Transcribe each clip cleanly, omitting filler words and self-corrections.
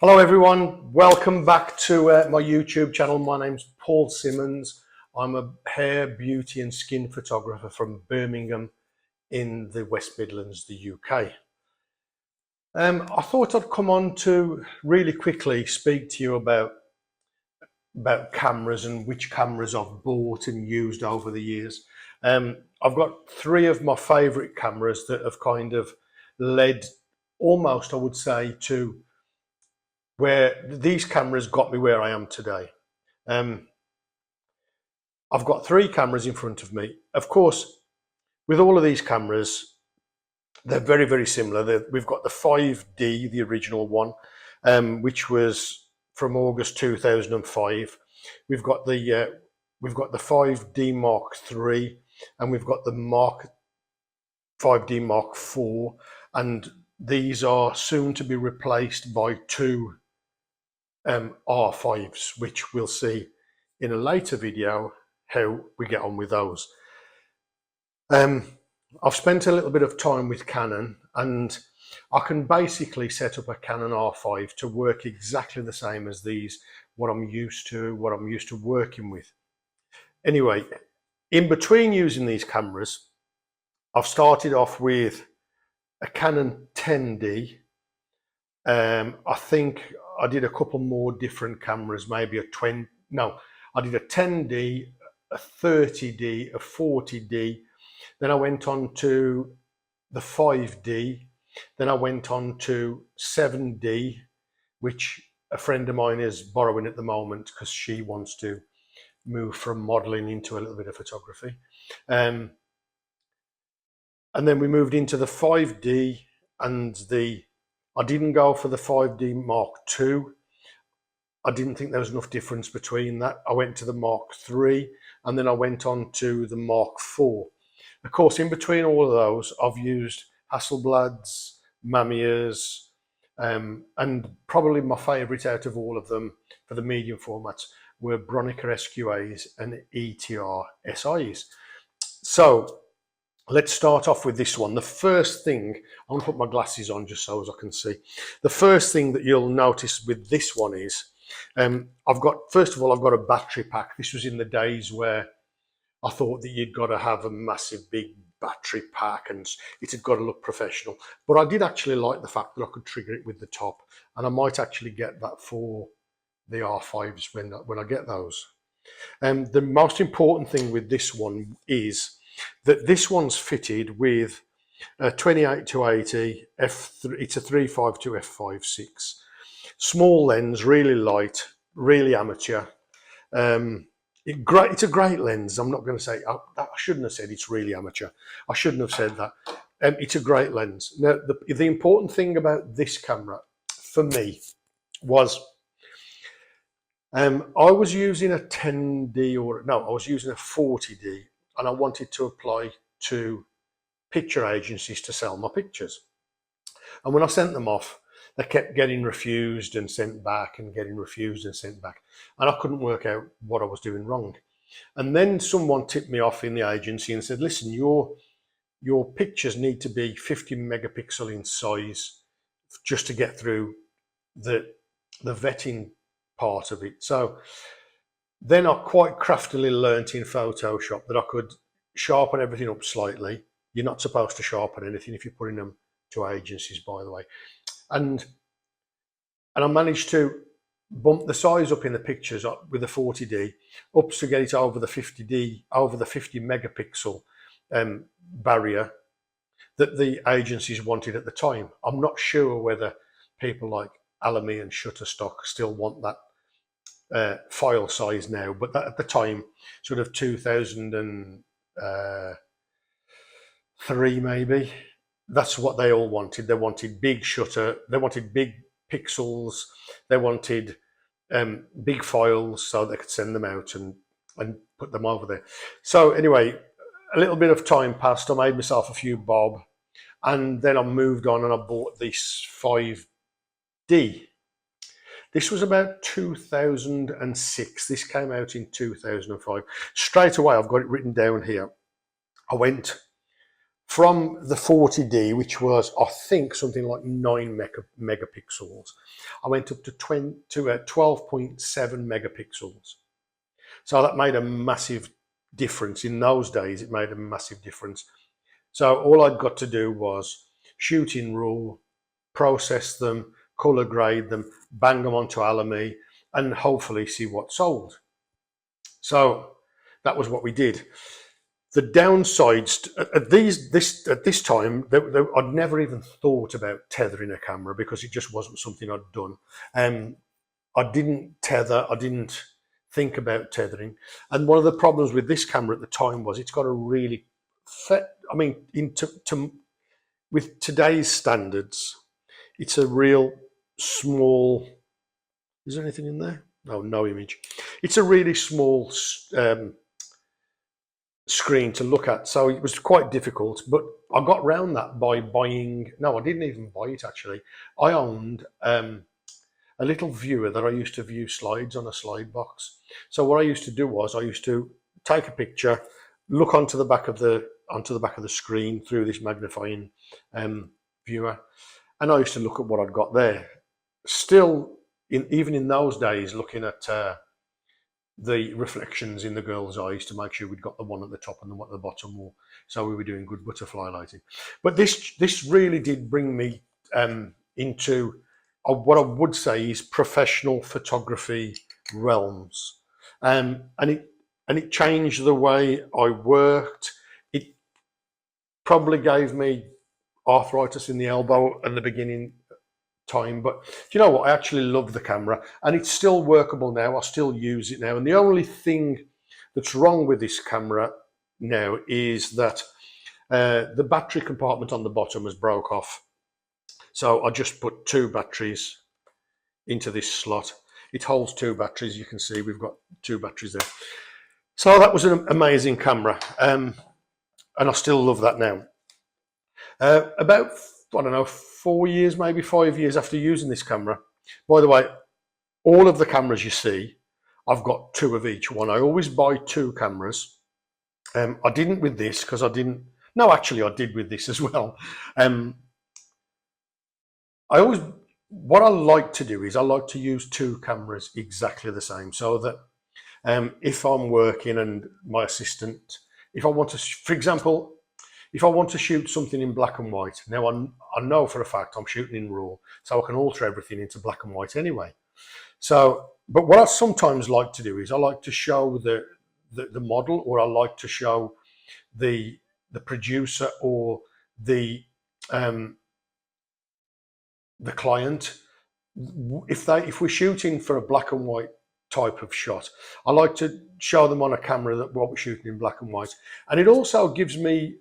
Hello everyone, welcome back to my YouTube channel. My name's Paul Simmons. I'm a hair, beauty and skin photographer from Birmingham in the West Midlands, the UK. I thought I'd come on to really quickly speak to you about cameras and which cameras I've bought and used over the years. I've got three of my favourite cameras that have kind of led almost, I would say, to where these cameras got me where I am today. I've got three cameras in front of me. Of course, with all of these cameras, they're very, very similar. We've got the 5D, the original one, which was from August 2005. We've got the 5D Mark III, and we've got the 5D Mark IV, and these are soon to be replaced by two R5s, which we'll see in a later video how we get on with those. I've spent a little bit of time with Canon, and I can basically set up a Canon R5 to work exactly the same as these, what I'm used to working with. Anyway, in between using these cameras, I've started off with a Canon 10D. I think I did a couple more different cameras, maybe I did a 10D, a 30D, a 40D. Then I went on to the 5D. Then I went on to 7D, which a friend of mine is borrowing at the moment because she wants to move from modeling into a little bit of photography. And then we moved into the 5D, and I didn't go for the 5D Mark II. I didn't think there was enough difference between that. I went to the Mark III, and then I went on to the Mark IV. Of course, in between all of those, I've used Hasselblads, Mamiya's, and probably my favourite out of all of them for the medium formats were Bronica SQAs and ETR SIs. So let's start off with this one. The first thing, I'm going to put my glasses on just so as I can see. The first thing that you'll notice with this one is, first of all, I've got a battery pack. This was in the days where I thought that you'd got to have a massive big battery pack and it had got to look professional. But I did actually like the fact that I could trigger it with the top, and I might actually get that for the R5s when I get those. The most important thing with this one is that this one's fitted with a 28-80 f3. It's a 352 f5.6 small lens, really light, really amateur. It's a great lens. I'm not going to say, I shouldn't have said it's really amateur. I shouldn't have said that. It's a great lens. Now, the important thing about this camera for me was I was using a 10D I was using a 40D, and I wanted to apply to picture agencies to sell my pictures. And when I sent them off, they kept getting refused and sent back and getting refused and sent back. And I couldn't work out what I was doing wrong. And then someone tipped me off in the agency and said, listen, your pictures need to be 50 megapixel in size just to get through the vetting part of it. So then I quite craftily learnt in Photoshop that I could sharpen everything up slightly. You're not supposed to sharpen anything if you're putting them to agencies, by the way. And I managed to bump the size up in the pictures with the 40D up to get it over the 50D, over the 50 megapixel barrier that the agencies wanted at the time. I'm not sure whether people like Alamy and Shutterstock still want that file size now, but that at the time, sort of 2003 maybe, that's what they all wanted. They wanted big shutter, they wanted big pixels, they wanted big files so they could send them out and put them over there. So anyway, a little bit of time passed. I made myself a few bob, and then I moved on and I bought this 5D. This was about 2006. This came out in 2005. Straight away, I've got it written down here. I went from the 40D, which was, I think, something like 9 megapixels, I went up to 12.7 megapixels. So that made a massive difference. In those days, it made a massive difference. So all I'd got to do was shoot in RAW, process them, color grade them, bang them onto Alamy, and hopefully see what sold. So that was what we did. The downsides at this time, I'd never even thought about tethering a camera because it just wasn't something I'd done. I didn't tether. I didn't think about tethering. And one of the problems with this camera at the time was it's got a really, with today's standards, it's a real small. Is there anything in there? No, no image. It's a really small screen to look at, so it was quite difficult, but I got around that by buying, no, I didn't even buy it actually. I owned a little viewer that I used to view slides on a slide box. So what I used to do was I used to take a picture, look onto the back of the screen through this magnifying viewer, and I used to look at what I'd got there. Still, even in those days, looking at the reflections in the girl's eyes to make sure we'd got the one at the top and the one at the bottom, or so we were doing good butterfly lighting. But this really did bring me into what I would say is professional photography realms, and it changed the way I worked. It probably gave me arthritis in the elbow in the beginning time, but do you know what? I actually love the camera, and it's still workable now. I still use it now, and the only thing that's wrong with this camera now is that the battery compartment on the bottom has broke off. So I just put 2 batteries into this slot. It holds 2 batteries. You can see we've got 2 batteries there. So that was an amazing camera, and I still love that now. About, I don't know, 4 years, maybe 5 years after using this camera. By the way, all of the cameras you see, I've got 2 of each one. I always buy 2 cameras. I didn't with this because I didn't. No, actually, I did with this as well. What I like to do is I like to use 2 cameras exactly the same, so that if I'm working and my assistant, if I want to, for example, if I want to shoot something in black and white, now I know for a fact I'm shooting in RAW, so I can alter everything into black and white anyway. So, but what I sometimes like to do is I like to show the model, or I like to show the producer or the client, if we're shooting for a black and white type of shot, I like to show them on a camera that what we're shooting in black and white, and it also gives me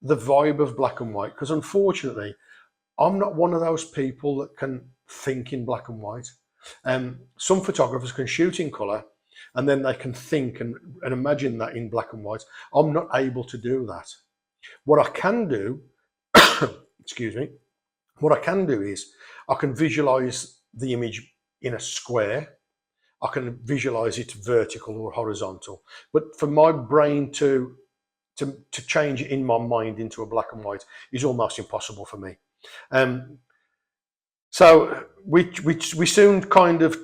the vibe of black and white, because unfortunately I'm not one of those people that can think in black and white. Some photographers can shoot in color and then they can think and imagine that in black and white. I'm not able to do that. What I can do excuse me, what I can do is I can visualize the image in a square. I can visualize it vertical or horizontal, but for my brain to change it in my mind into a black and white is almost impossible for me. So we soon kind of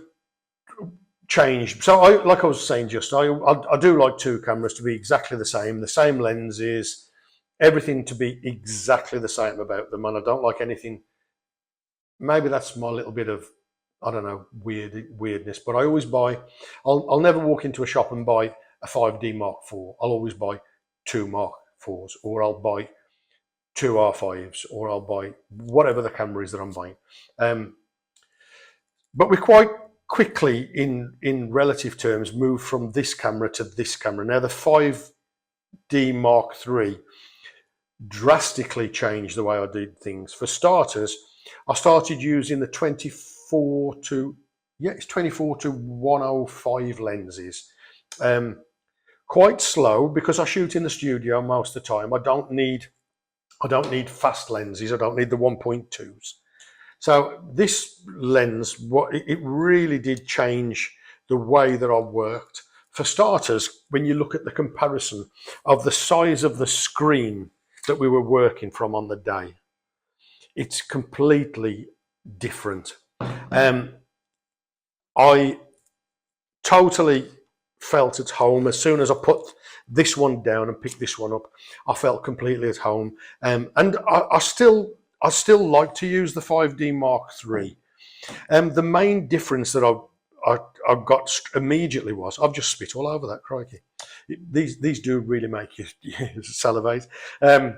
changed. So like I was saying, I do like 2 cameras to be exactly the same lenses, everything to be exactly the same about them, and I don't like anything. Maybe that's my little bit of, I don't know, weirdness, but I always buy. I'll never walk into a shop and buy a 5D Mark IV. I'll always buy 2 Mark IVs, or I'll buy 2 R5s, or I'll buy whatever the camera is that I'm buying. But we quite quickly, in relative terms, moved from this camera to this camera. Now the 5D Mark III drastically changed the way I did things. For starters, I started using the 24 to 105 lenses. Quite slow, because I shoot in the studio most of the time. I don't need fast lenses. I don't need the 1.2s. So this lens, it really did change the way that I worked. For starters, when you look at the comparison of the size of the screen that we were working from on the day. It's completely different. I totally felt at home as soon as I put this one down and picked this one up. I felt completely at home, and I still like to use the 5D Mark III. The main difference that I got immediately was I've just spit all over that, crikey. These do really make you salivate. The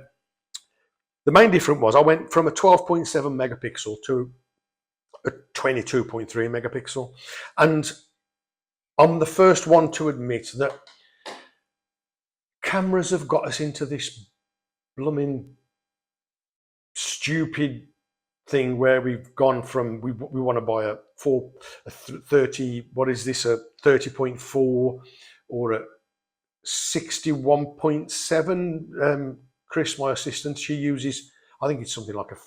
main difference was I went from a 12.7 megapixel to a 22.3 megapixel, and I'm the first one to admit that cameras have got us into this blooming stupid thing where we've gone from we want to buy a 30, what is this, a 30.4 or a 61.7. Chris, my assistant, she uses, I think it's something like a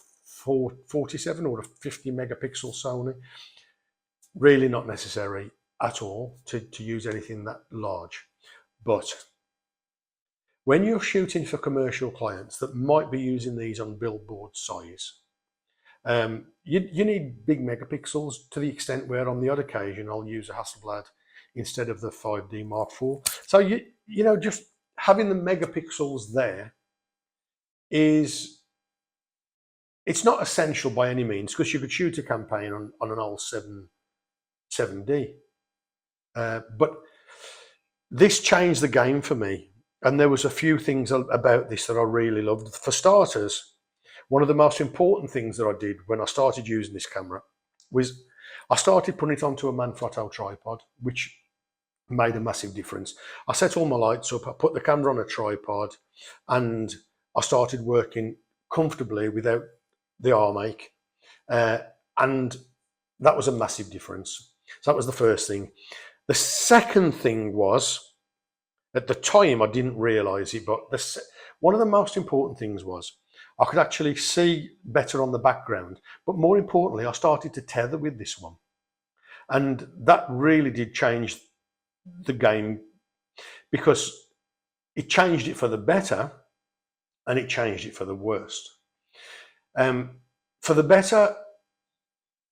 47 or a 50 megapixel Sony. Really not necessary at all to use anything that large. But when you're shooting for commercial clients that might be using these on billboard size, you need big megapixels, to the extent where on the odd occasion I'll use a Hasselblad instead of the 5D Mark IV. So you know, just having the megapixels there it's not essential by any means, because you could shoot a campaign on an old 7D. But this changed the game for me, and there was a few things about this that I really loved. For starters, one of the most important things that I did when I started using this camera was I started putting it onto a Manfrotto tripod, which made a massive difference. I set all my lights up, I put the camera on a tripod, and I started working comfortably without the arm ache. And that was a massive difference. So that was the first thing. The second thing was, at the time I didn't realise it, but one of the most important things was I could actually see better on the background. But more importantly, I started to tether with this one. And that really did change the game, because it changed it for the better and it changed it for the worst. For the better,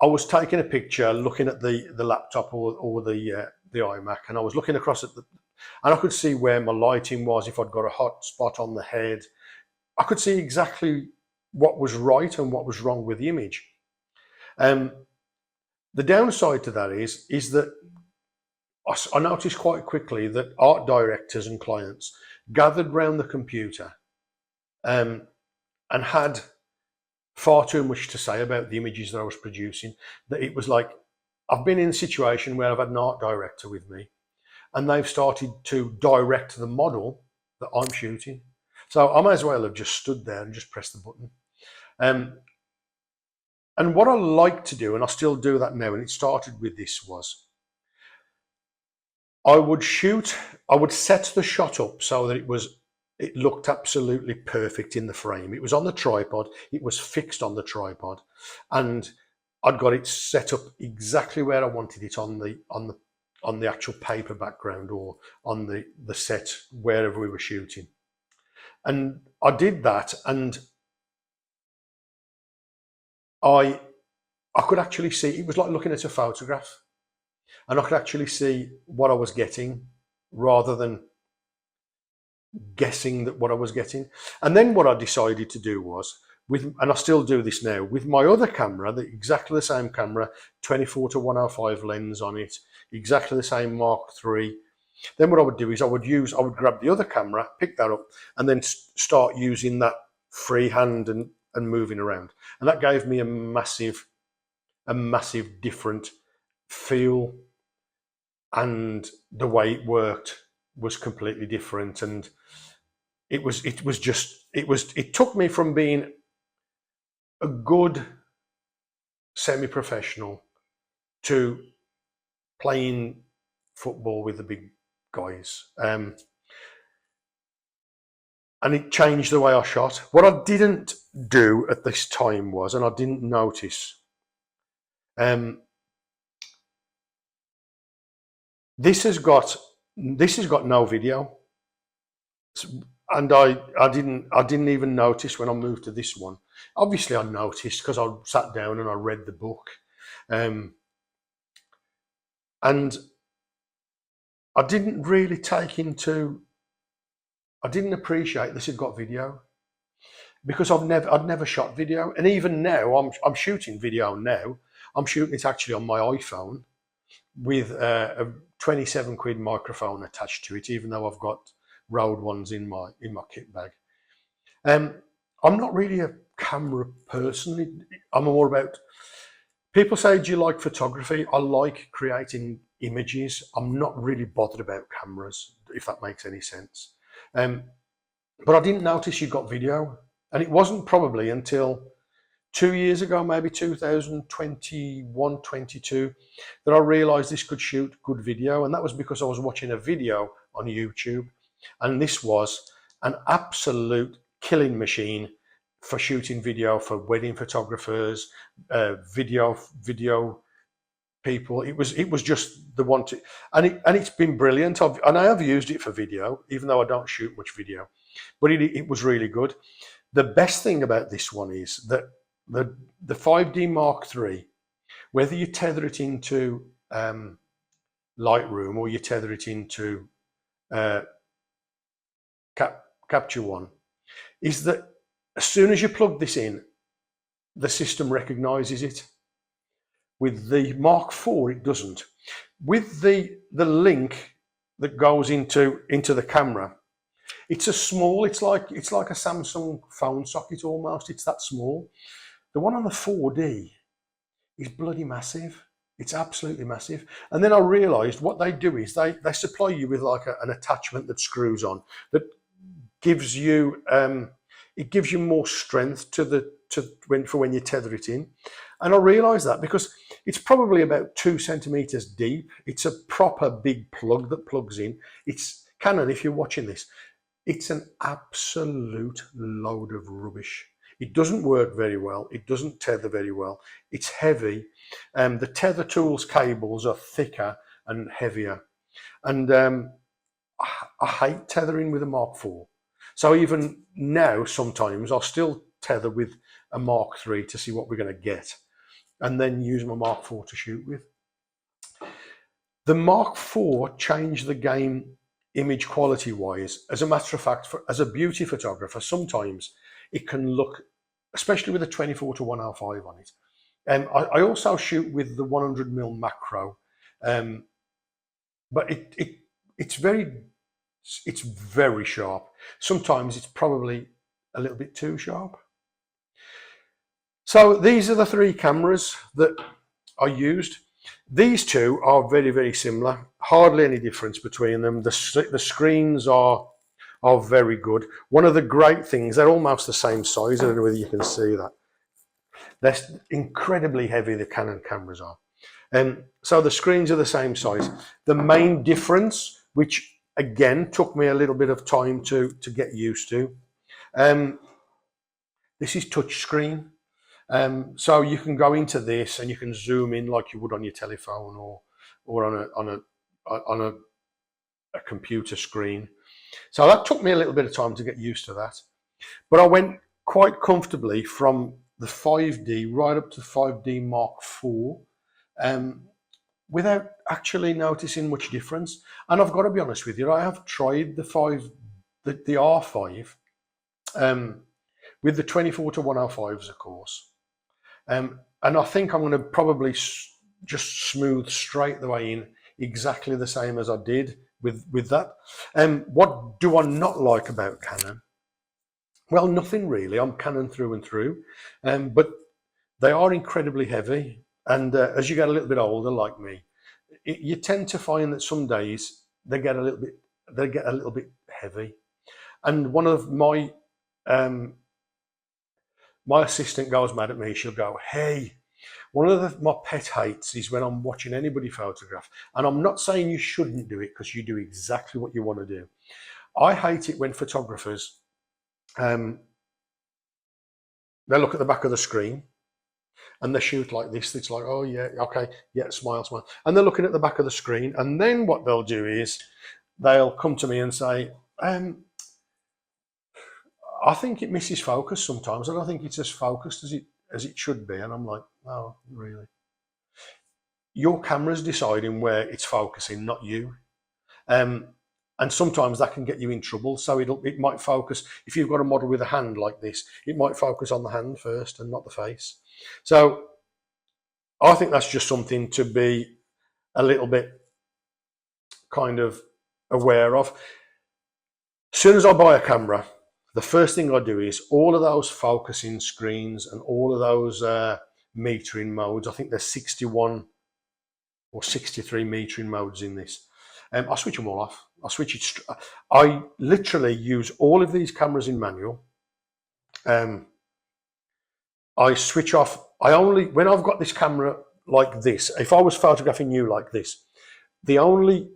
I was taking a picture looking at the laptop or the iMac, and I was looking across at and I could see where my lighting was, if I'd got a hot spot on the head. I could see exactly what was right and what was wrong with the image. The downside to that is that I noticed quite quickly that art directors and clients gathered round the computer and had far too much to say about the images that I was producing. That it was like, I've been in a situation where I've had an art director with me, and they've started to direct the model that I'm shooting. So I might as well have just stood there and just pressed the button. And what I like to do, and I still do that now, and it started with this, was I would set the shot up so that it looked absolutely perfect in the frame. It was on the tripod, it was fixed on the tripod, and I'd got it set up exactly where I wanted it on the actual paper background or on the set wherever we were shooting. And I did that, and I could actually see, it was like looking at a photograph, and I could actually see what I was getting rather than guessing that what I was getting. And then what I decided to do was, and I still do this now, with my other camera, exactly the same camera, 24-105 lens on it, exactly the same Mark III. Then what I would do is I would grab the other camera, pick that up, and then start using that freehand and moving around. And that gave me a massive different feel, and the way it worked was completely different. And it took me from being a good semi-professional to playing football with the big guys. And it changed the way I shot. What I didn't do at this time was, and I didn't notice, this has got no video. and I didn't even notice when I moved to this one. Obviously, I noticed because I sat down and I read the book, and I didn't really I didn't appreciate this had got video because I'd never shot video, and even now I'm shooting video now. I'm shooting it actually on my iPhone with a 27 quid microphone attached to it, even though I've got Rode ones in my kit bag. I'm not really a camera person. I'm more about. People say, "Do you like photography?" I like creating images. I'm not really bothered about cameras, if that makes any sense. But I didn't notice you got video, and it wasn't probably until 2 years ago, maybe 2021, 22, that I realised this could shoot good video, and that was because I was watching a video on YouTube, and this was an absolute killing machine for shooting video for wedding photographers, video people. It was just the one to, and it's been brilliant. And I have used it for video, even though I don't shoot much video, but it was really good. The best thing about this one is that the 5D Mark III, whether you tether it into Lightroom or you tether it into Capture One, is that as soon as you plug this in, the system recognizes it. With the Mark IV, it doesn't. With the link that goes into the camera, it's like a Samsung phone socket almost. It's that small. The one on the 4D is bloody massive. It's absolutely massive. And then I realised what they do is they supply you with like an attachment that screws on that gives you it gives you more strength for when you tether it in. And I realised that because it's probably about 2 centimeters deep. It's a proper big plug that plugs in. It's Canon, if you're watching this, it's an absolute load of rubbish. It doesn't work very well. It doesn't tether very well. It's heavy. The tether tools cables are thicker and heavier. And I hate tethering with a Mark IV. So even now, sometimes I'll still tether with a Mark III to see what we're going to get, and then use my Mark IV to shoot with. The Mark IV changed the game image quality wise. As a matter of fact, as a beauty photographer, sometimes it can look, especially with a 24-105 on it. I also shoot with the 100mm macro, but it's very sharp. Sometimes it's probably a little bit too sharp. So these are the 3 cameras that I used. These two are very, very similar. Hardly any difference between them. The screens are very good. One of the great things, they're almost the same size. I don't know whether you can see that. They're incredibly heavy, the Canon cameras are. So the screens are the same size. The main difference, which again took me a little bit of time to get used to, this is touch screen. So you can go into this and you can zoom in like you would on your telephone or on a computer screen. So that took me a little bit of time to get used to that. But I went quite comfortably from the 5D right up to 5D Mark IV without actually noticing much difference. And I've got to be honest with you, I have tried the R5 with the 24-105s, of course. And I think I'm going to probably just smooth straight the way in exactly the same as I did with that. What do I not like about Canon? Well, nothing really. I'm Canon through and through, but they are incredibly heavy. And as you get a little bit older, like me, you tend to find that some days they get a little bit heavy. And one of my assistant goes mad at me. She'll go, "Hey, one of my pet hates is when I'm watching anybody photograph." And I'm not saying you shouldn't do it because you do exactly what you want to do. I hate it when photographers, they look at the back of the screen and they shoot like this. It's like, "Oh yeah, okay, yeah, smile, smile." And they're looking at the back of the screen. And then what they'll do is they'll come to me and say, I think it misses focus sometimes. I don't think it's as focused as it should be. And I'm like, oh, really? Your camera's deciding where it's focusing, not you. And sometimes that can get you in trouble. So it might focus, if you've got a model with a hand like this, it might focus on the hand first and not the face. So I think that's just something to be a little bit kind of aware of. As soon as I buy a camera, the first thing I do is all of those focusing screens and all of those metering modes. I think there's 61 or 63 metering modes in this. I switch them all off. I literally use all of these cameras in manual. I switch off. When I've got this camera like this, if I was photographing you like this, the only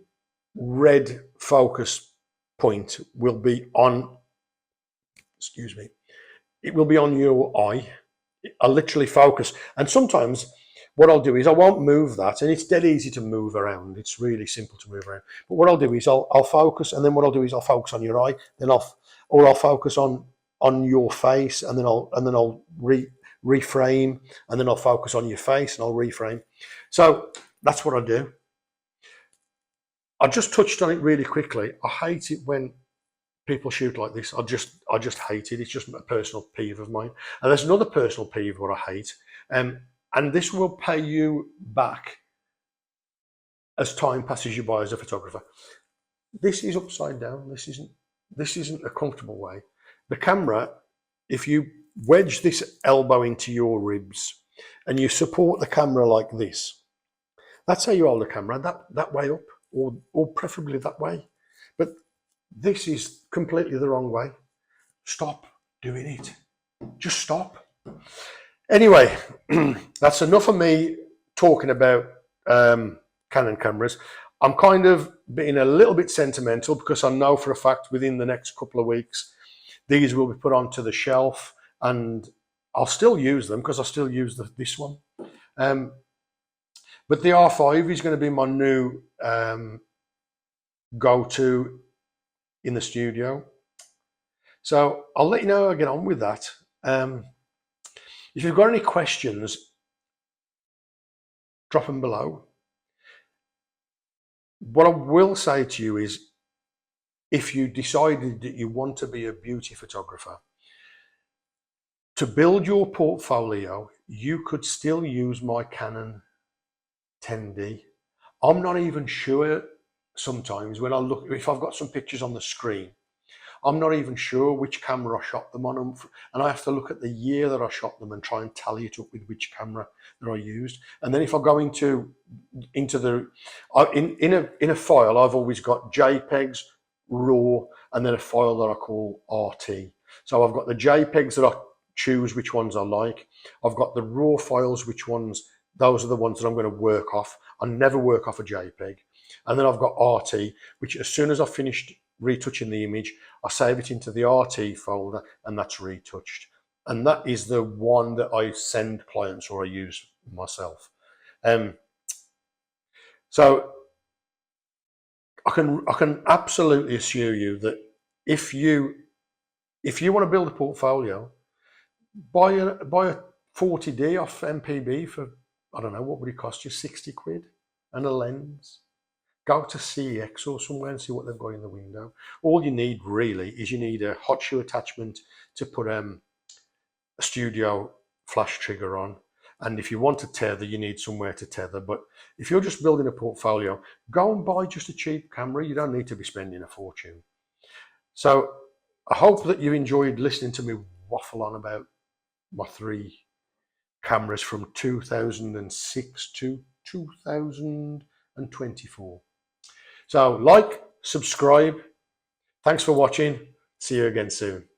red focus point will be on, excuse me, it will be on your eye. I literally focus. And sometimes what I'll do is I won't move that, and it's dead easy to move around. It's really simple to move around. But what I'll do is I'll focus, and then what I'll do is I'll focus on your eye, then I'll focus on your face, and then I'll reframe, and then I'll focus on your face and I'll reframe. So that's what I do. I just touched on it really quickly. I hate it when people shoot like this. I just hate it. It's just a personal peeve of mine. And there's another personal peeve what I hate. And this will pay you back as time passes you by as a photographer. This is upside down. This isn't a comfortable way. The camera, if you wedge this elbow into your ribs and you support the camera like this, that's how you hold the camera, that way up, or preferably that way. But this is completely the wrong way. Stop doing it. Just stop. Anyway, that's enough of me talking about Canon cameras. I'm kind of being a little bit sentimental because I know for a fact within the next couple of weeks, these will be put onto the shelf and I'll still use them because I still use this one. But the R5 is going to be my new go-to in the studio. So I'll let you know how I get on with that. If you've got any questions, drop them below. What I will say to you is, if you decided that you want to be a beauty photographer, to build your portfolio, you could still use my Canon 10D. I'm not even sure sometimes when I look, if I've got some pictures on the screen, I'm not even sure which camera I shot them on, and I have to look at the year that I shot them and try and tally it up with which camera that I used. And then if I go into the in a file, I've always got JPEGs, RAW, and then a file that I call RT. So I've got the JPEGs that I choose which ones I like. I've got the RAW files, which ones, those are the ones that I'm going to work off. I never work off a JPEG. And then I've got RT, which as soon as I've finished retouching the image, I save it into the RT folder and that's retouched. And that is the one that I send clients or I use myself. So I can absolutely assure you that if you want to build a portfolio, buy a 40D off MPB for, I don't know, what would it cost you? 60 quid and a lens. Go to CEX or somewhere and see what they've got in the window. All you need really is you need a hot shoe attachment to put a studio flash trigger on. And if you want to tether, you need somewhere to tether. But if you're just building a portfolio, go and buy just a cheap camera. You don't need to be spending a fortune. So I hope that you enjoyed listening to me waffle on about my 3 cameras from 2006 to 2024. So like, subscribe. Thanks for watching. See you again soon.